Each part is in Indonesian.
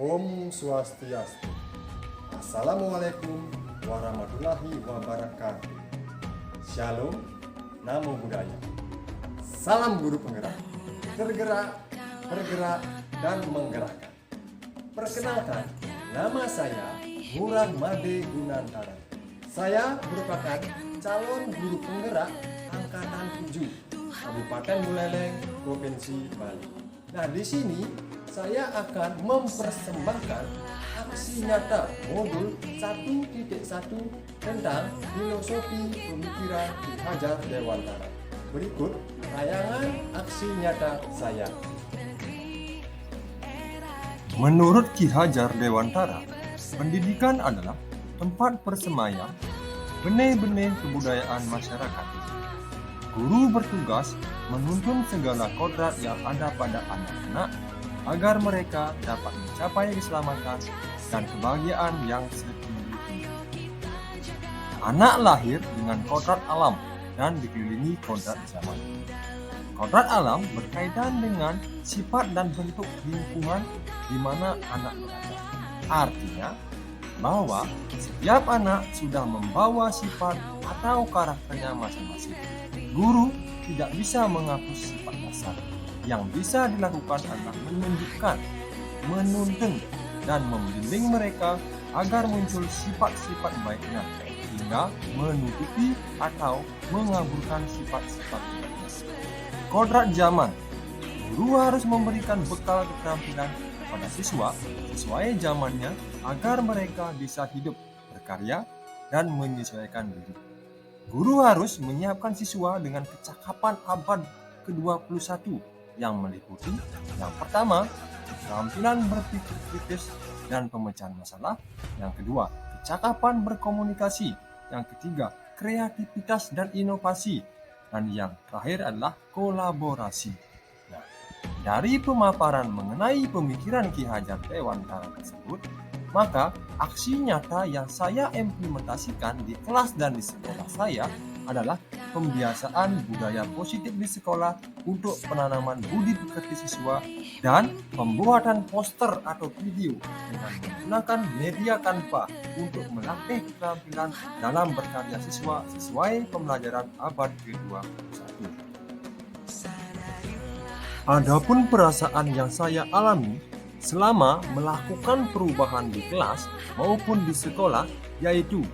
Om Swastiastu. Assalamualaikum warahmatullahi wabarakatuh. Shalom, namo buddhaya. Salam guru penggerak. Tergerak, bergerak, dan menggerakkan. Perkenalkan, nama saya Ngurah Made Gunantara. Saya merupakan calon guru penggerak angkatan 7 Kabupaten Buleleng, Provinsi Bali. Nah, di sini saya akan mempersembahkan aksi nyata modul 1.1 tentang filosofi pemikiran Ki Hajar Dewantara. Berikut tayangan aksi nyata saya. Menurut Ki Hajar Dewantara, pendidikan adalah tempat persemaian benih-benih kebudayaan masyarakat. Guru bertugas menuntun segala kodrat yang ada pada anak-anak agar mereka dapat mencapai keselamatan dan kebahagiaan yang setinggi-tinggi. Anak lahir dengan kodrat alam dan dikelilingi kodrat zaman. Kodrat alam berkaitan dengan sifat dan bentuk lingkungan di mana anak berada. Artinya bahwa setiap anak sudah membawa sifat atau karakternya masing-masing. Guru tidak bisa menghapus sifat dasar. Yang bisa dilakukan adalah menunjukkan, menuntun, dan membimbing mereka agar muncul sifat-sifat baiknya hingga menutupi atau mengaburkan sifat-sifat buruknya. Kodrat zaman. Guru harus memberikan bekal keterampilan kepada siswa sesuai zamannya agar mereka bisa hidup, berkarya, dan menyesuaikan diri. Guru harus menyiapkan siswa dengan kecakapan abad ke-21 yang meliputi yang pertama, keterampilan berpikir kritis dan pemecahan masalah. Yang kedua, kecakapan berkomunikasi. Yang ketiga, kreativitas dan inovasi. Dan yang terakhir adalah kolaborasi. Nah, dari pemaparan mengenai pemikiran Ki Hajar Dewantara tersebut, maka aksi nyata yang saya implementasikan di kelas dan di sekolah saya adalah pembiasaan budaya positif di sekolah untuk penanaman budi pekerti siswa dan pembuatan poster atau video dengan menggunakan media Canva untuk melatih keterampilan dalam berkarya siswa sesuai pembelajaran abad ke-21. Adapun perasaan yang saya alami selama melakukan perubahan di kelas maupun di sekolah, yaitu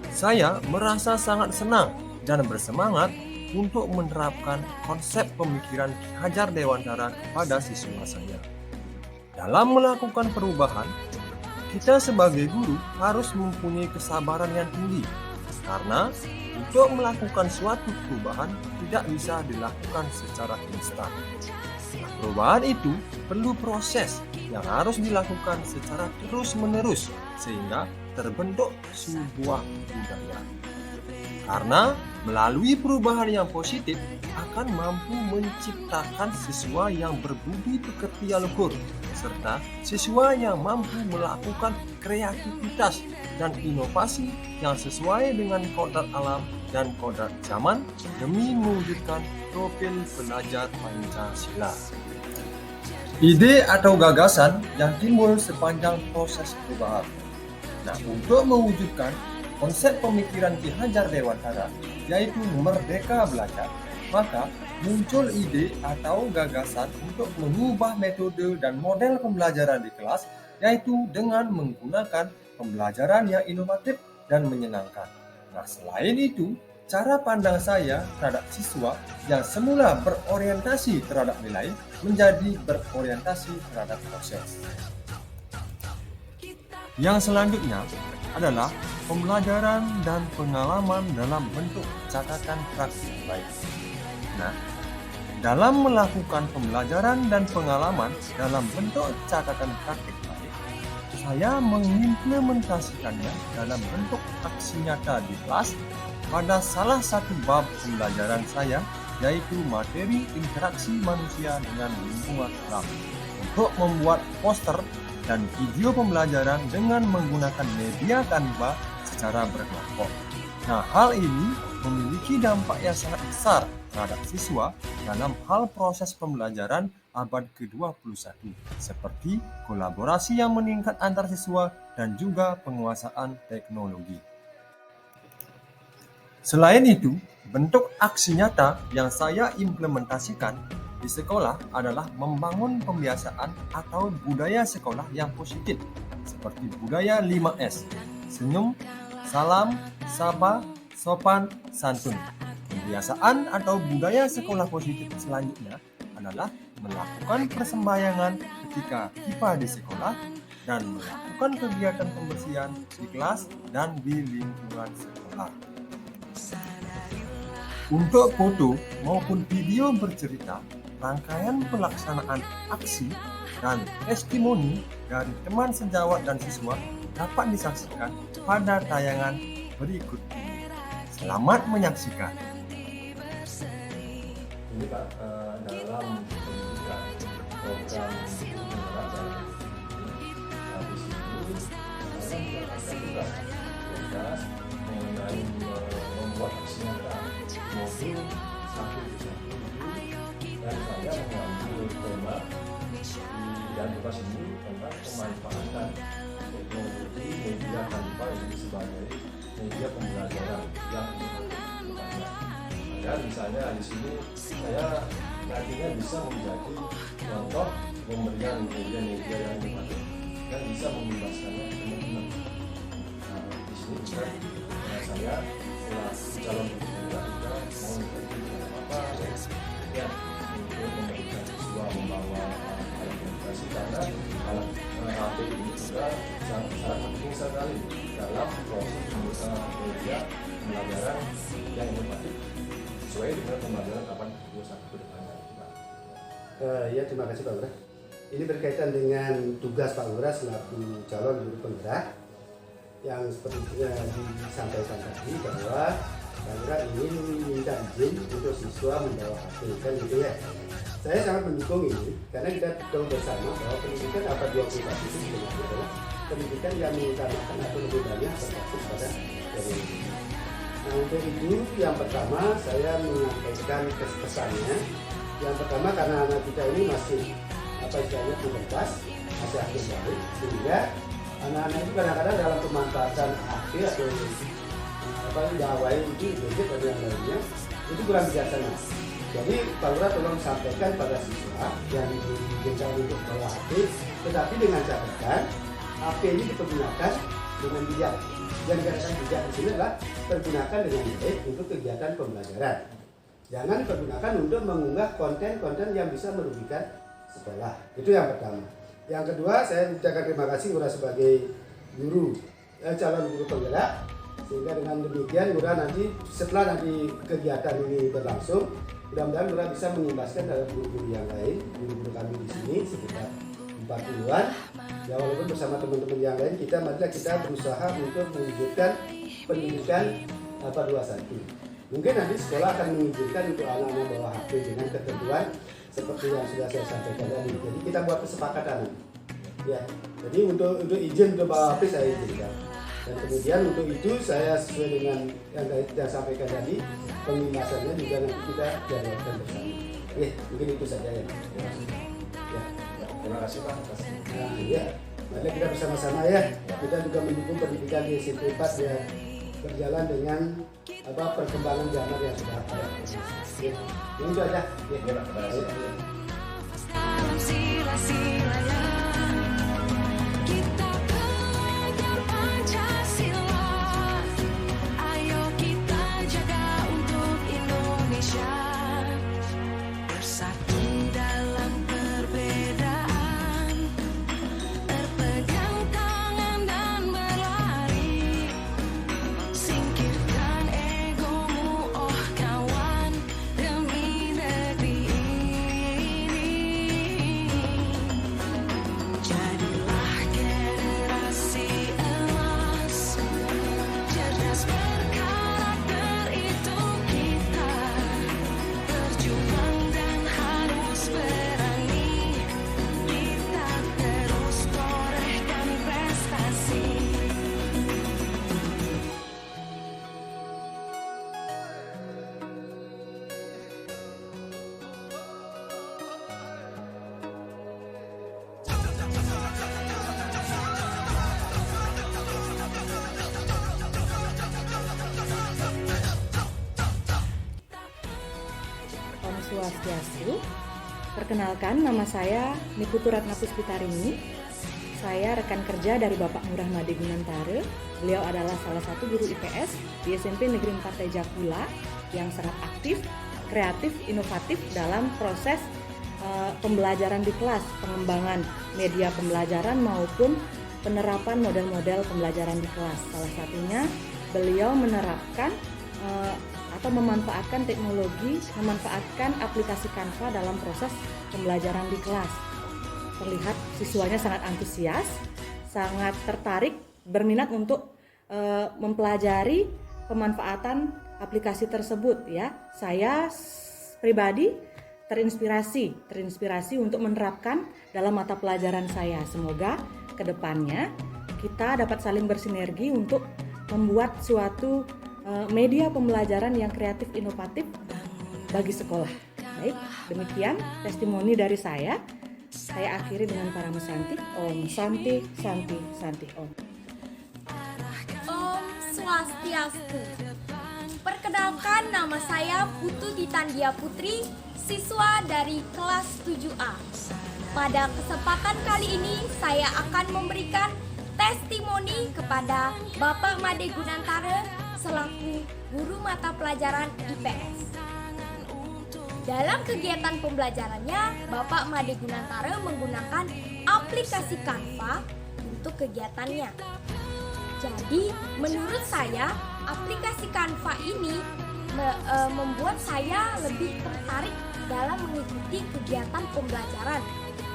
saya merasa sangat senang dan bersemangat untuk menerapkan konsep pemikiran Ki Hajar Dewantara kepada siswa saya. Dalam melakukan perubahan, kita sebagai guru harus mempunyai kesabaran yang tinggi, karena untuk melakukan suatu perubahan tidak bisa dilakukan secara instan. Perubahan itu perlu proses yang harus dilakukan secara terus-menerus sehingga terbentuk sebuah budaya. Karena melalui perubahan yang positif akan mampu menciptakan siswa yang berbudi pekerti yang luhur, serta siswa yang mampu melakukan kreativitas dan inovasi yang sesuai dengan kodrat alam dan kodrat zaman demi mewujudkan profil pelajar Pancasila. Ide atau gagasan yang timbul sepanjang proses perubahan. Nah, untuk mewujudkan konsep pemikiran Ki Hajar Dewantara, yaitu merdeka belajar, maka muncul ide atau gagasan untuk mengubah metode dan model pembelajaran di kelas, yaitu dengan menggunakan pembelajaran yang inovatif dan menyenangkan. Nah, selain itu, cara pandang saya terhadap siswa yang semula berorientasi terhadap nilai menjadi berorientasi terhadap proses. Yang selanjutnya adalah pembelajaran dan pengalaman dalam bentuk catatan praktik baik. Nah, dalam melakukan pembelajaran dan pengalaman dalam bentuk catatan praktik baik, saya mengimplementasikannya dalam bentuk aksi nyata di kelas pada salah satu bab pembelajaran saya, yaitu materi interaksi manusia dengan lingkungan alam, untuk membuat poster dan video pembelajaran dengan menggunakan media Canva secara berkelompok. Nah, hal ini memiliki dampak yang sangat besar terhadap siswa dalam hal proses pembelajaran abad ke-21, seperti kolaborasi yang meningkat antar siswa dan juga penguasaan teknologi. Selain itu, bentuk aksi nyata yang saya implementasikan di sekolah adalah membangun pembiasaan atau budaya sekolah yang positif, seperti budaya 5S, senyum, salam, sapa, sopan, santun. Pembiasaan atau budaya sekolah positif selanjutnya adalah melakukan persembayangan ketika IPA di sekolah dan melakukan kegiatan pembersihan di kelas dan di lingkungan sekolah. Untuk foto maupun video bercerita, rangkaian pelaksanaan aksi dan testimoni dari teman sejawat dan siswa dapat disaksikan pada tayangan berikut ini. Selamat menyaksikan. Ini Pak, dalam pendidikan program penggerak habis itu saya mendapatkan tugas mengenai membuat aksi nyata modul 1.1 dan saya mengambil tema dan tugas ini tentang pemanfaatan teknologi media tanpa ini sebagai media pembelajaran yang bermanfaat. Dan misalnya di sini saya nantinya bisa menjadi contoh pemberian media-media yang bermanfaat dan bisa membebaskannya teman-teman. Di sini juga saya setelah calon penggerak juga mau menjadi apa ya untuk memberikan siswa membawa alat komunikasi karena alat HP ini juga sangat penting sekali dalam proses media pembelajaran yang inovatif sesuai dengan pembelajaran 8.21 ke depannya. Ya, terima kasih Pak Lurah. Ini berkaitan dengan tugas Pak Lurah selaku calon guru penggerak yang seperti disampaikan tadi bahwa Pak Lurah ingin minta izin untuk siswa membawa HP, kan gitu ya. Saya sangat mendukung ini karena kita tahu bersama bahwa pendidikan abad 21 itu sebenarnya adalah pendidikan yang mengutamakan atau lebih banyak berbasis pada teknologi. Nah, untuk itu yang pertama saya menyampaikan kesannya. Yang pertama karena anak kita ini masih pubertas, masih aktif baru, sehingga anak-anak itu kadang-kadang dalam pemanfaatan HP atau gawai itu gadget atau yang lainnya itu kurang bijaksana. Jadi Pak Lurah tolong sampaikan pada siswa yang diizinkan untuk bawa HP, tetapi dengan catatan HP ini dipergunakan dengan bijak. Yang dikatakan bijak di sini adalah pergunakan dengan baik untuk kegiatan pembelajaran. Jangan pergunakan untuk mengunggah konten-konten yang bisa merugikan sekolah. Itu yang pertama. Yang kedua, saya ucapkan terima kasih Lurah sebagai calon guru penggerak, sehingga dengan demikian Lurah nanti setelah kegiatan ini berlangsung, mudah-mudahan Lurah bisa mengimbaskan dari guru-guru yang lain, guru-guru kami di sini sekitar 40-an. Ya, walaupun bersama teman-teman yang lain marilah kita berusaha untuk mewujudkan pendidikan 21. Mungkin nanti sekolah akan mengizinkan untuk anak-anak bawa HP dengan ketentuan seperti yang sudah saya sampaikan tadi. Jadi kita buat kesepakatan. Ya, jadi untuk izin untuk bawa HP saya izinkan. Dan kemudian untuk itu saya sesuai dengan yang kita sampaikan tadi, pengimasannya juga nanti kita jadwalkan bersama. Oke, mungkin itu saja ya. Terima kasih Pak. Nah, ya, mari kita bersama-sama ya. Kita juga mendukung pendidikan di SMP 4 ya, berjalan dengan perkembangan zaman yang sudah ada. Ya, ini itu aja. Ya, terima kasih. Perkenalkan, nama saya Niputu Ratna Puspitarini. Saya rekan kerja dari Bapak Ngurah Made Gunantara. Beliau adalah salah satu guru IPS di SMP Negeri 4 Tejakula yang sangat aktif, kreatif, inovatif dalam proses pembelajaran di kelas, pengembangan media pembelajaran maupun penerapan model-model pembelajaran di kelas. Salah satunya beliau menerapkan atau memanfaatkan teknologi, memanfaatkan aplikasi Canva dalam proses pembelajaran di kelas. Terlihat siswanya sangat antusias, sangat tertarik, berminat untuk mempelajari pemanfaatan aplikasi tersebut ya. Saya pribadi terinspirasi untuk menerapkan dalam mata pelajaran saya. Semoga kedepannya kita dapat saling bersinergi untuk membuat suatu media pembelajaran yang kreatif inovatif bagi sekolah. Baik, demikian testimoni dari saya. Saya akhiri dengan Parama Santi. Om Santi, Santi, Santi Om. Om Swastiastu. Perkenalkan, nama saya Putu Titandia Putri, siswa dari kelas 7A. Pada kesempatan kali ini saya akan memberikan testimoni kepada Bapak Made Gunantara selaku guru mata pelajaran IPS. Dalam kegiatan pembelajarannya, Bapak Made Gunantara menggunakan aplikasi Canva untuk kegiatannya. Jadi, menurut saya, aplikasi Canva ini membuat saya lebih tertarik dalam mengikuti kegiatan pembelajaran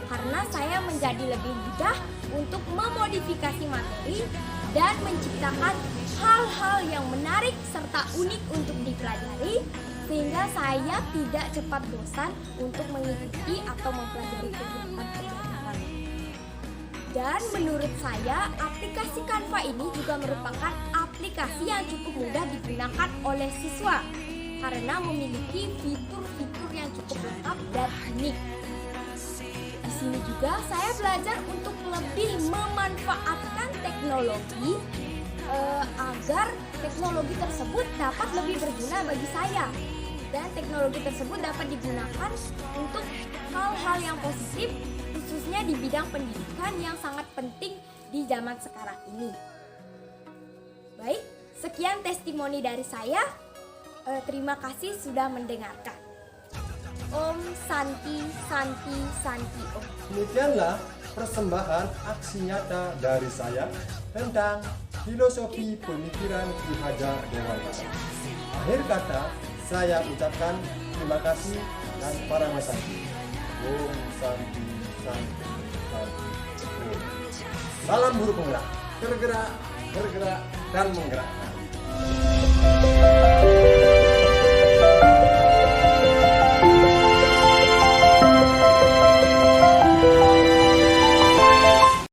karena saya menjadi lebih mudah untuk memodifikasi materi dan menciptakan hal-hal yang menarik serta unik untuk dipelajari sehingga saya tidak cepat bosan untuk mengikuti atau mempelajari kegiatan pembelajaran. Dan menurut saya, aplikasi Canva ini juga merupakan aplikasi yang cukup mudah digunakan oleh siswa karena memiliki fitur-fitur yang cukup lengkap dan unik. Di sini juga saya belajar untuk lebih memanfaatkan teknologi agar teknologi tersebut dapat lebih berguna bagi saya dan teknologi tersebut dapat digunakan untuk hal-hal yang positif khususnya di bidang pendidikan yang sangat penting di zaman sekarang ini. Baik, sekian testimoni dari saya. Terima kasih sudah mendengarkan. Om Santi, Santi, Santi Om. Demikianlah persembahan aksi nyata dari saya tentang filosofi pemikiran Ki Hajar Dewantara. Akhir kata, saya ucapkan terima kasih dan Parama Santi. Om Santi, Santi, Santi Om. Salam guru penggerak, bergerak, dan menggerakkan.